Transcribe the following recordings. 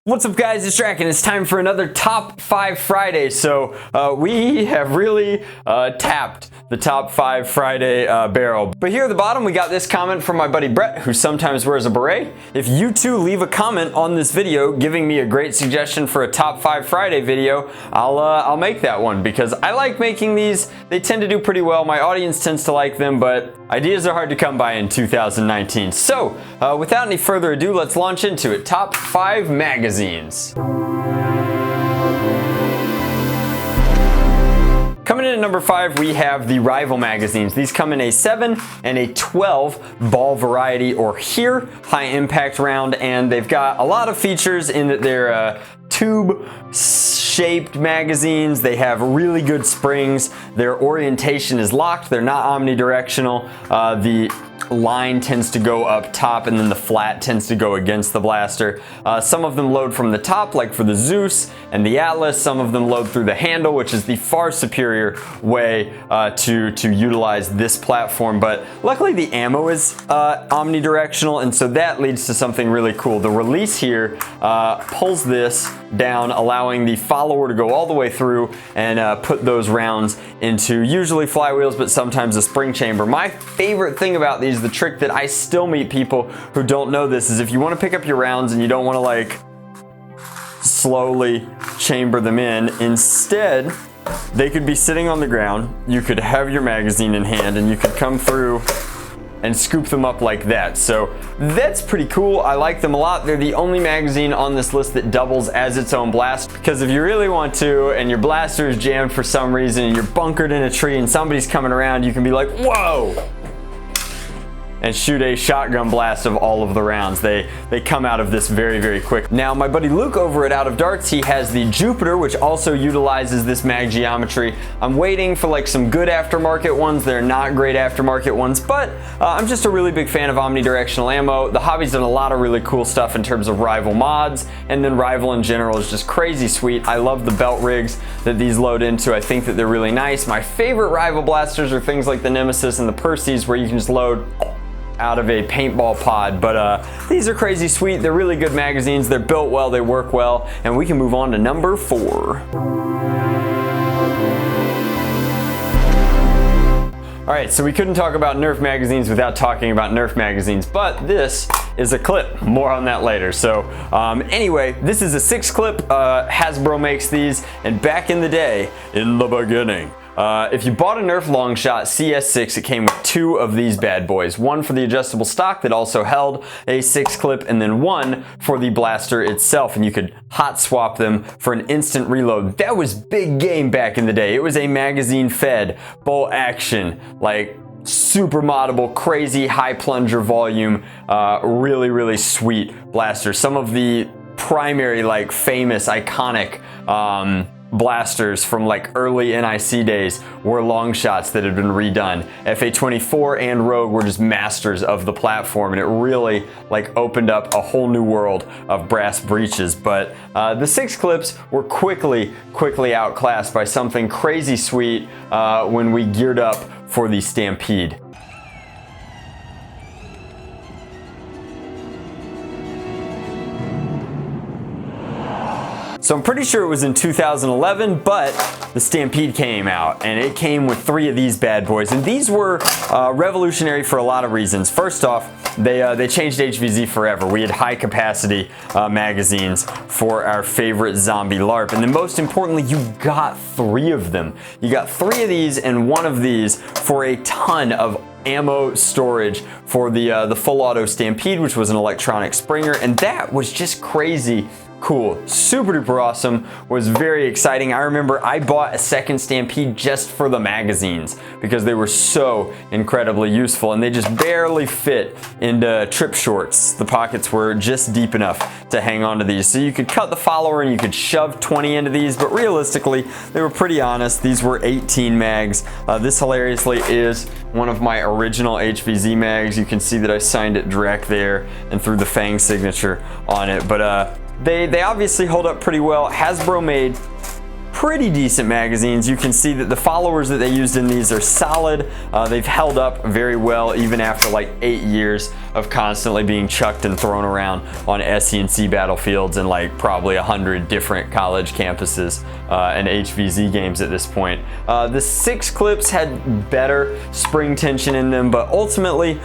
What's up guys, it's Drac and it's time for another Top 5 Friday. So we have really tapped the Top 5 Friday barrel. But here at the bottom we got this comment from my buddy Brett, who sometimes wears a beret. If you too leave a comment on this video giving me a great suggestion for a Top 5 Friday video, I'll make that one because I like making these. They tend to do pretty well. My audience tends to like them, but ideas are hard to come by in 2019. So without any further ado, let's launch into it. Top 5 Magazines. Coming in at number 5, we have the Rival magazines. These come in a 7 and a 12 ball variety, or here, high impact round, and they've got a lot of features in that they're tube shaped magazines. They have really good springs. Their orientation is locked. They're not omnidirectional. The line tends to go up top and then the flat tends to go against the blaster. Some of them load from the top, like for the Zeus and the Atlas. Some of them load through the handle, which is the far superior way to utilize this platform. But luckily the ammo is omnidirectional, and so that leads to something really cool. The release here pulls this down, allowing the follower to go all the way through and put those rounds into usually flywheels, but sometimes a spring chamber. My favorite thing about these, the trick that I still meet people who don't know this, is if you want to pick up your rounds and you don't want to like slowly chamber them in, instead they could be sitting on the ground, you could have your magazine in hand, and you could come through and scoop them up like that. So that's pretty cool. I like them a lot. They're the only magazine on this list that doubles as its own blast, because if you really want to and your blaster is jammed for some reason and you're bunkered in a tree and somebody's coming around, you can be like, whoa, and shoot a shotgun blast of all of the rounds. They come out of this very, very quick. Now, my buddy Luke over at Out of Darts, he has the Jupiter, which also utilizes this mag geometry. I'm waiting for like some good aftermarket ones. They're not great aftermarket ones, but I'm just a really big fan of omnidirectional ammo. The hobby's done a lot of really cool stuff in terms of Rival mods, and then Rival in general is just crazy sweet. I love the belt rigs that these load into. I think that they're really nice. My favorite Rival blasters are things like the Nemesis and the Perseus, where you can just load out of a paintball pod, but these are crazy sweet. They're really good magazines. They're built well, they work well, and we can move on to number 4. Alright, so we couldn't talk about Nerf magazines without talking about Nerf magazines, but this is a clip. More on that later. So anyway, this is a 6 clip. Hasbro makes these, and back in the day, in the beginning, if you bought a Nerf long shot CS6, it came with 2 of these bad boys. One for the adjustable stock that also held a 6 clip, and then one for the blaster itself, and you could hot swap them for an instant reload. That was big game back in the day. It was a magazine fed, bolt action, like super moddable, crazy high plunger volume, really, really sweet blaster. Some of the primary, like famous, iconic blasters from like early NIC days were long shots that had been redone. FA-24 and Rogue were just masters of the platform, and it really like opened up a whole new world of brass breeches. But the 6 clips were quickly outclassed by something crazy sweet when we geared up for the Stampede. So I'm pretty sure it was in 2011, but the Stampede came out, and it came with 3 of these bad boys, and these were revolutionary for a lot of reasons. First off, they changed HVZ forever. We had high capacity magazines for our favorite zombie LARP, and then most importantly, you got 3 of them. You got 3 of these and 1 of these for a ton of ammo storage for the full auto Stampede, which was an electronic Springer, and that was just crazy cool, super duper awesome, was very exciting. I remember I bought a second Stampede just for the magazines because they were so incredibly useful, and they just barely fit into trip shorts. The pockets were just deep enough to hang on to these. So you could cut the follower and you could shove 20 into these, but realistically, they were pretty honest. These were 18 mags. This hilariously is one of my original HVZ mags. You can see that I signed it Drac there and threw the Fang signature on it, but they obviously hold up pretty well. Hasbro made pretty decent magazines. You can see that the followers that they used in these are solid. They've held up very well even after like 8 years of constantly being chucked and thrown around on SC&C battlefields and like probably 100 different college campuses and HVZ games at this point. The 6 clips had better spring tension in them, but ultimately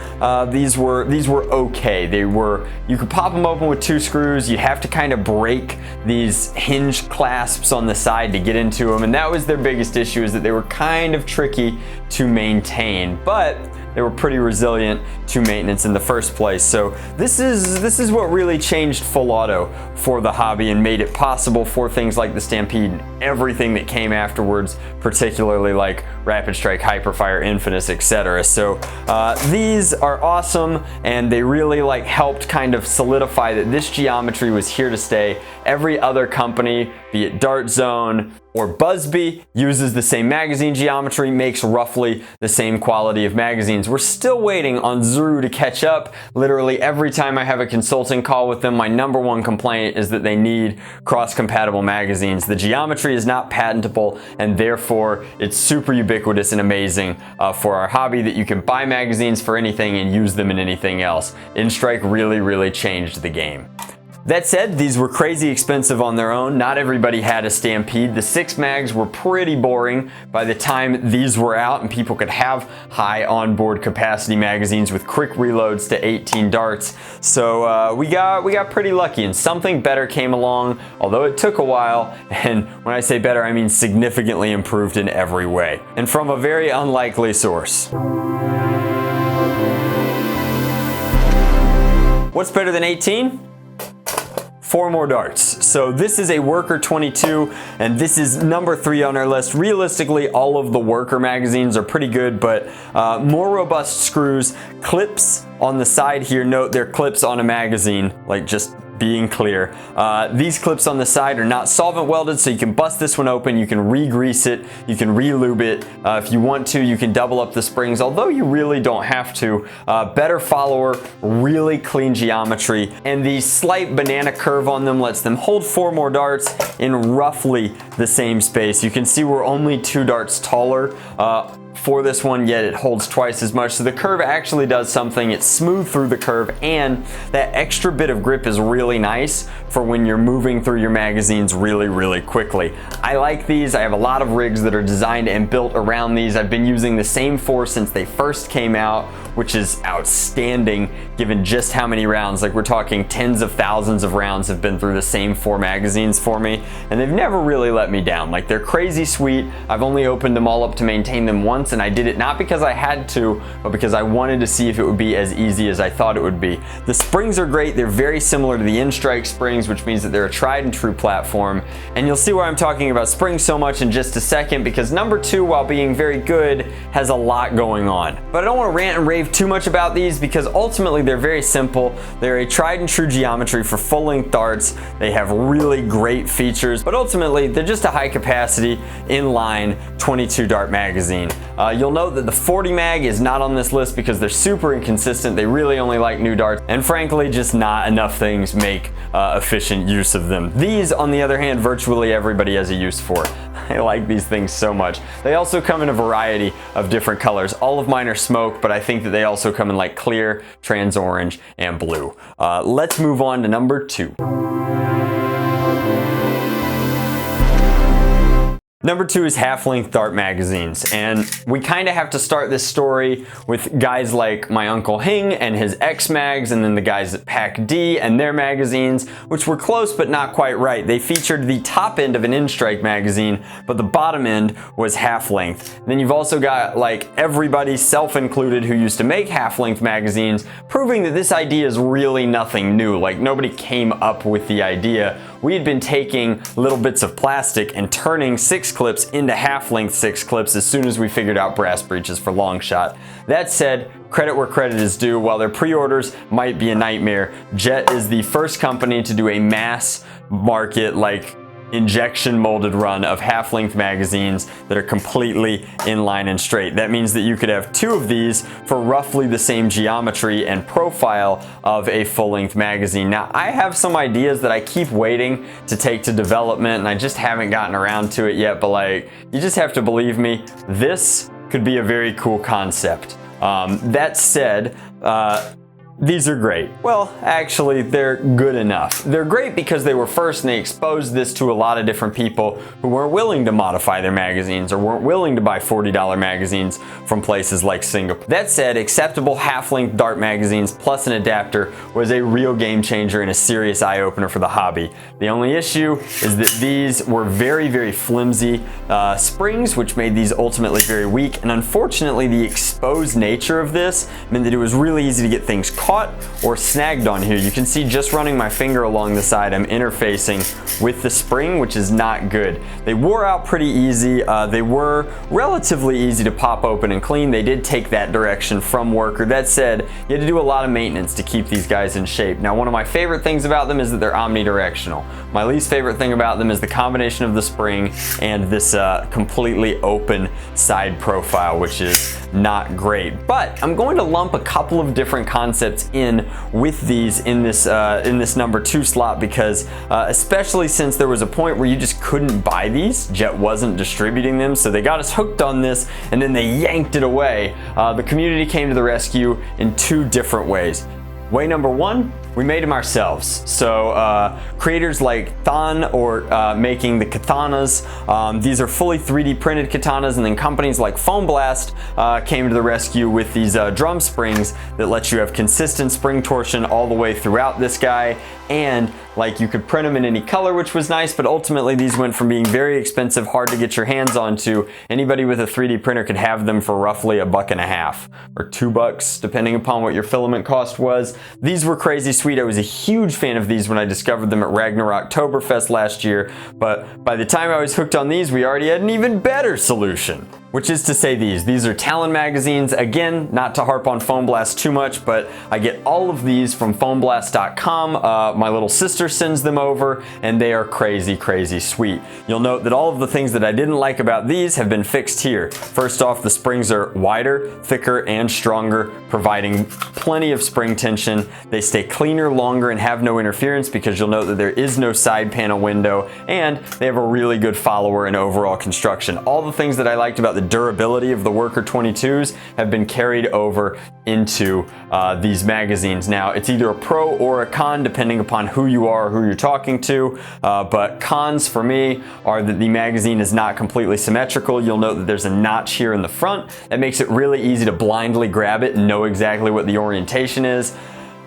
these were okay. You could pop them open with 2 screws. You have to kind of break these hinge clasps on the side to get into them, and that was their biggest issue, is that they were kind of tricky to maintain, but they were pretty resilient to maintenance in the first place. So this is what really changed full auto for the hobby and made it possible for things like the Stampede and everything that came afterwards, particularly like Rapid Strike, Hyperfire, Infamous, etc. So these are awesome, and they really like helped kind of solidify that this geometry was here to stay. Every other company, be it Dart Zone or Busby, uses the same magazine geometry, makes roughly the same quality of magazines. We're still waiting on Zuru to catch up. Literally every time I have a consulting call with them, my #1 complaint is that they need cross-compatible magazines. The geometry is not patentable, and therefore it's super ubiquitous and amazing for our hobby that you can buy magazines for anything and use them in anything else. Instrike really changed the game. That said, these were crazy expensive on their own. Not everybody had a Stampede. The 6 mags were pretty boring by the time these were out, and people could have high onboard capacity magazines with quick reloads to 18 darts. So we got pretty lucky, and something better came along, although it took a while. And when I say better, I mean significantly improved in every way, and from a very unlikely source. What's better than 18? 4 more darts. So this is a Worker 22, and this is #3 on our list. Realistically, all of the Worker magazines are pretty good, but more robust screws. Clips on the side here, note they're clips on a magazine, like just being clear. These clips on the side are not solvent welded, so you can bust this one open, you can re-grease it, you can re-lube it. If you want to, you can double up the springs, although you really don't have to. Better follower, really clean geometry, and the slight banana curve on them lets them hold 4 more darts in roughly the same space. You can see we're only 2 darts taller for this one, yet it holds twice as much. So the curve actually does something. It's smooth through the curve, and that extra bit of grip is really nice for when you're moving through your magazines really quickly. I like these. I have a lot of rigs that are designed and built around these. I've been using the same 4 since they first came out, which is outstanding given just how many rounds, like we're talking tens of thousands of rounds have been through the same 4 magazines for me, and they've never really let me down. Like, they're crazy sweet. I've only opened them all up to maintain them once, and I did it not because I had to, but because I wanted to see if it would be as easy as I thought it would be. The springs are great. They're very similar to the Instrike springs, which means that they're a tried and true platform, and you'll see why I'm talking about springs so much in just a second, because #2, while being very good, has a lot going on. But I don't want to rant and rave too much about these, because ultimately they're very simple. They're a tried and true geometry for full-length darts. They have really great features, but ultimately they're just a high capacity inline 22 dart magazine. You'll note that the 40 mag is not on this list because they're super inconsistent. They really only like new darts, and frankly just not enough things make efficient use of them. These, on the other hand, virtually everybody has a use for. I like these things so much. They also come in a variety of different colors. All of mine are smoke, but I think that they also come in like clear, trans orange, and blue. Let's move on to #2. #2 is half-length dart magazines, and we kind of have to start this story with guys like my Uncle Hing and his X-Mags, and then the guys at Pack D and their magazines, which were close but not quite right. They featured the top end of an Instrike magazine, but the bottom end was half-length. Then you've also got like everybody, self-included, who used to make half-length magazines, proving that this idea is really nothing new. Like, nobody came up with the idea. We had been taking little bits of plastic and turning 6 clips into half-length 6 clips as soon as we figured out brass breeches for long shot. That said, credit where credit is due. While their pre-orders might be a nightmare, Jet is the first company to do a mass market, like injection molded run of half-length magazines that are completely inline and straight. That means that you could have 2 of these for roughly the same geometry and profile of a full-length magazine. Now, I have some ideas that I keep waiting to take to development, and I just haven't gotten around to it yet, but like, you just have to believe me, this could be a very cool concept. That said, these are great. Well, actually, they're good enough. They're great because they were first and they exposed this to a lot of different people who weren't willing to modify their magazines or weren't willing to buy $40 magazines from places like Singapore. That said, acceptable half-length dart magazines plus an adapter was a real game changer and a serious eye-opener for the hobby. The only issue is that these were very, very flimsy springs, which made these ultimately very weak, and unfortunately the exposed nature of this meant that it was really easy to get things caught or snagged on here. You can see just running my finger along the side, I'm interfacing with the spring, which is not good. They wore out pretty easy. They were relatively easy to pop open and clean. They did take that direction from Worker. That said, you had to do a lot of maintenance to keep these guys in shape. Now, one of my favorite things about them is that they're omnidirectional. My least favorite thing about them is the combination of the spring and this completely open side profile, which is not great. But I'm going to lump a couple of different concepts in with these in this number 2 slot because especially since there was a point where you just couldn't buy these, Jet wasn't distributing them, so they got us hooked on this and then they yanked it away. The community came to the rescue in 2 different ways. Way number 1, we made them ourselves. So creators like Thon or making the katanas, these are fully 3D printed katanas, and then companies like Foam Blast came to the rescue with these drum springs that let you have consistent spring torsion all the way throughout this guy, and like you could print them in any color, which was nice, but ultimately these went from being very expensive, hard to get your hands on, to anybody with a 3D printer could have them for roughly $1.50 or $2 depending upon what your filament cost was. These were crazy sweet. I was a huge fan of these when I discovered them at Ragnarok Oktoberfest last year, but by the time I was hooked on these, we already had an even better solution. Which is to say these are Talon magazines. Again, not to harp on Foam Blast too much, but I get all of these from foamblast.com. My little sister sends them over, and they are crazy, crazy sweet. You'll note that all of the things that I didn't like about these have been fixed here. First off, the springs are wider, thicker, and stronger, providing plenty of spring tension. They stay cleaner, longer, and have no interference because you'll note that there is no side panel window, and they have a really good follower and overall construction. All the things that I liked about the durability of the Worker 22s have been carried over into these magazines. Now, it's either a pro or a con depending upon who you are or who you're talking to, but cons for me are that the magazine is not completely symmetrical. You'll note that there's a notch here in the front that makes it really easy to blindly grab it and know exactly what the orientation is.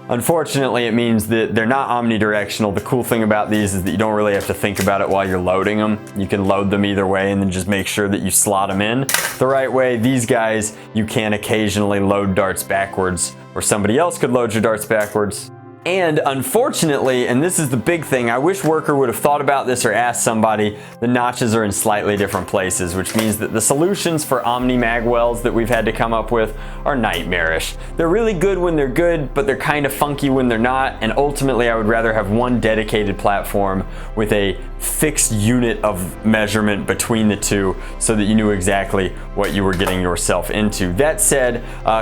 Unfortunately, it means that they're not omnidirectional. The cool thing about these is that you don't really have to think about it while you're loading them. You can load them either way and then just make sure that you slot them in the right way. These guys, you can occasionally load darts backwards, where somebody else could load your darts backwards. And unfortunately, and this is the big thing, I wish Worker would have thought about this or asked somebody, the notches are in slightly different places, which means that the solutions for Omni Magwells that we've had to come up with are nightmarish. They're really good when they're good, but they're kind of funky when they're not, and ultimately I would rather have one dedicated platform with a fixed unit of measurement between the two so that you knew exactly what you were getting yourself into. That said,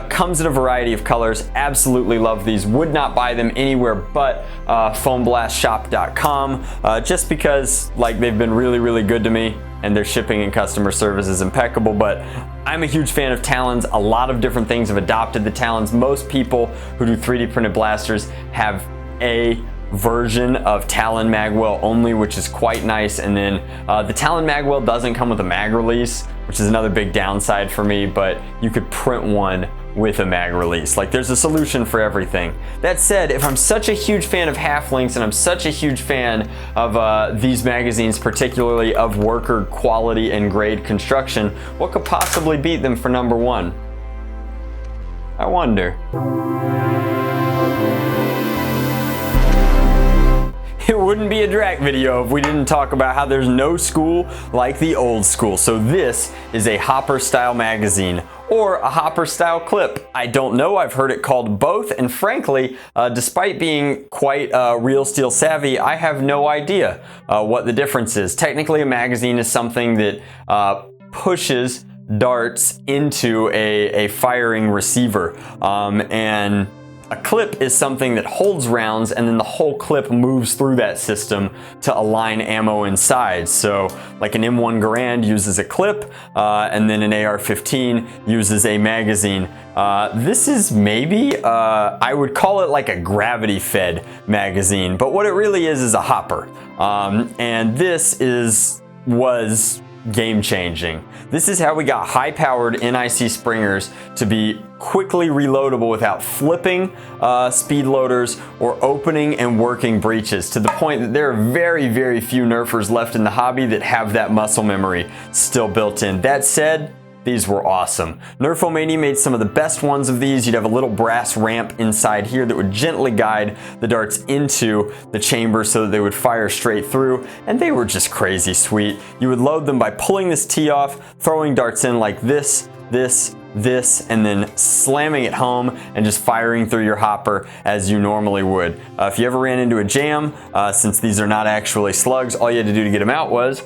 comes in a variety of colors. Absolutely love these. Would not buy them anywhere but foamblastshop.com just because like they've been really, really good to me and their shipping and customer service is impeccable. But I'm a huge fan of Talons. A lot of different things have adopted the Talons. Most people who do 3D printed blasters have a version of Talon Magwell only, which is quite nice. And then the Talon Magwell doesn't come with a mag release, which is another big downside for me, but you could print one with a mag release. Like, there's a solution for everything. That said, if I'm such a huge fan of half-lengths and I'm such a huge fan of these magazines, particularly of Worker quality and grade construction, what could possibly beat them for number 1? I wonder. It wouldn't be a Drac video if we didn't talk about how there's no school like the old school. So this is a hopper style magazine, or a hopper style clip? I don't know. I've heard it called both, and frankly, despite being quite real steel savvy, I have no idea what the difference is. Technically, a magazine is something that pushes darts into a firing receiver, and a clip is something that holds rounds, and then the whole clip moves through that system to align ammo inside. So like an M1 Garand uses a clip, and then an AR-15 uses a magazine. This is maybe, I would call it like a gravity-fed magazine, but what it really is a hopper. And this was game-changing. This is how we got high-powered NIC springers to be quickly reloadable without flipping speed loaders or opening and working breeches, to the point that there are very, very few Nerfers left in the hobby that have that muscle memory still built in. That said, these were awesome. Nerfomania made some of the best ones of these. You'd have a little brass ramp inside here that would gently guide the darts into the chamber so that they would fire straight through, and they were just crazy sweet. You would load them by pulling this tee off, throwing darts in like this, and then slamming it home and just firing through your hopper as you normally would. If you ever ran into a jam, since these are not actually slugs, all you had to do to get them out was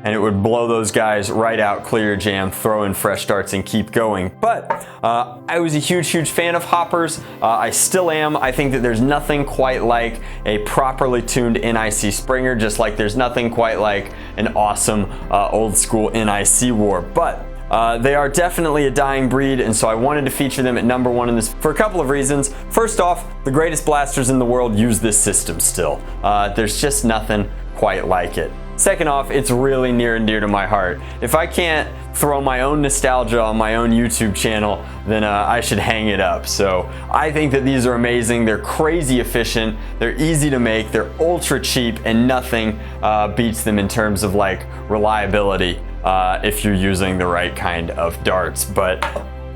and it would blow those guys right out, clear your jam, throw in fresh darts, and keep going. But I was a huge fan of hoppers. I still am. I think that there's nothing quite like a properly tuned NIC Springer, just like there's nothing quite like an awesome old school NIC War. But they are definitely a dying breed, and so I wanted to feature them at #1 in this for a couple of reasons. First off, the greatest blasters in the world use this system still. There's just nothing quite like it. Second off, it's really near and dear to my heart. If I can't throw my own nostalgia on my own YouTube channel, then I should hang it up. So I think that these are amazing. They're crazy efficient, they're easy to make, they're ultra cheap, and nothing beats them in terms of like reliability if you're using the right kind of darts. But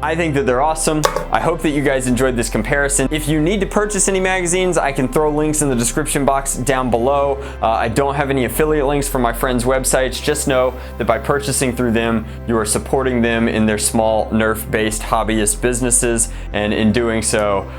I think that they're awesome. I hope that you guys enjoyed this comparison. If you need to purchase any magazines, I can throw links in the description box down below. I don't have any affiliate links for my friends' websites. Just know that by purchasing through them, you are supporting them in their small Nerf-based hobbyist businesses, and in doing so,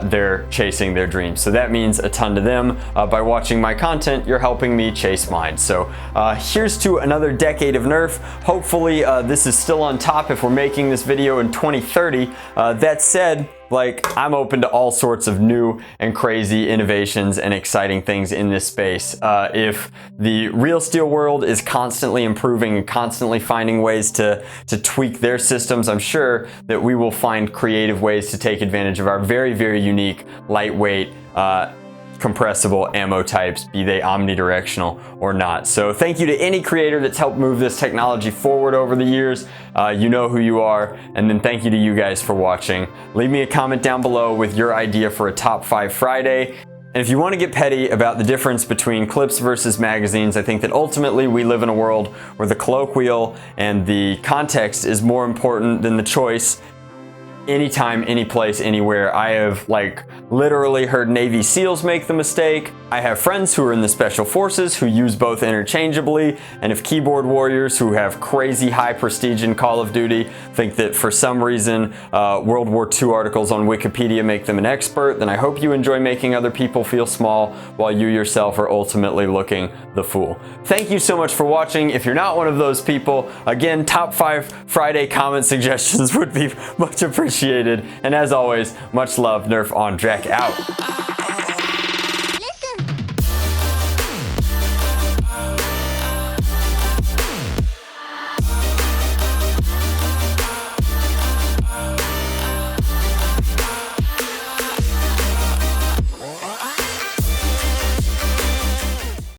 they're chasing their dreams. So that means a ton to them. By watching my content, you're helping me chase mine. So here's to another decade of Nerf. Hopefully this is still on top if we're making this video in 2030. That said, like, I'm open to all sorts of new and crazy innovations and exciting things in this space. If the real steel world is constantly improving and constantly finding ways to tweak their systems, I'm sure that we will find creative ways to take advantage of our very unique, lightweight, compressible ammo types, be they omnidirectional or not. So thank you to any creator that's helped move this technology forward over the years. You know who you are. And then thank you to you guys for watching. Leave me a comment down below with your idea for a Top 5 Friday. And if you want to get petty about the difference between clips versus magazines, I think that ultimately we live in a world where the colloquial and the context is more important than the choice. Anytime, any place, anywhere. I have like literally heard Navy SEALs make the mistake. I have friends who are in the Special Forces who use both interchangeably, and if keyboard warriors who have crazy high prestige in Call of Duty think that for some reason World War II articles on Wikipedia make them an expert, then I hope you enjoy making other people feel small while you yourself are ultimately looking the fool. Thank you so much for watching. If you're not one of those people, again, Top 5 Friday comment suggestions would be much appreciated. And as always, much love, Nerf on Drac out.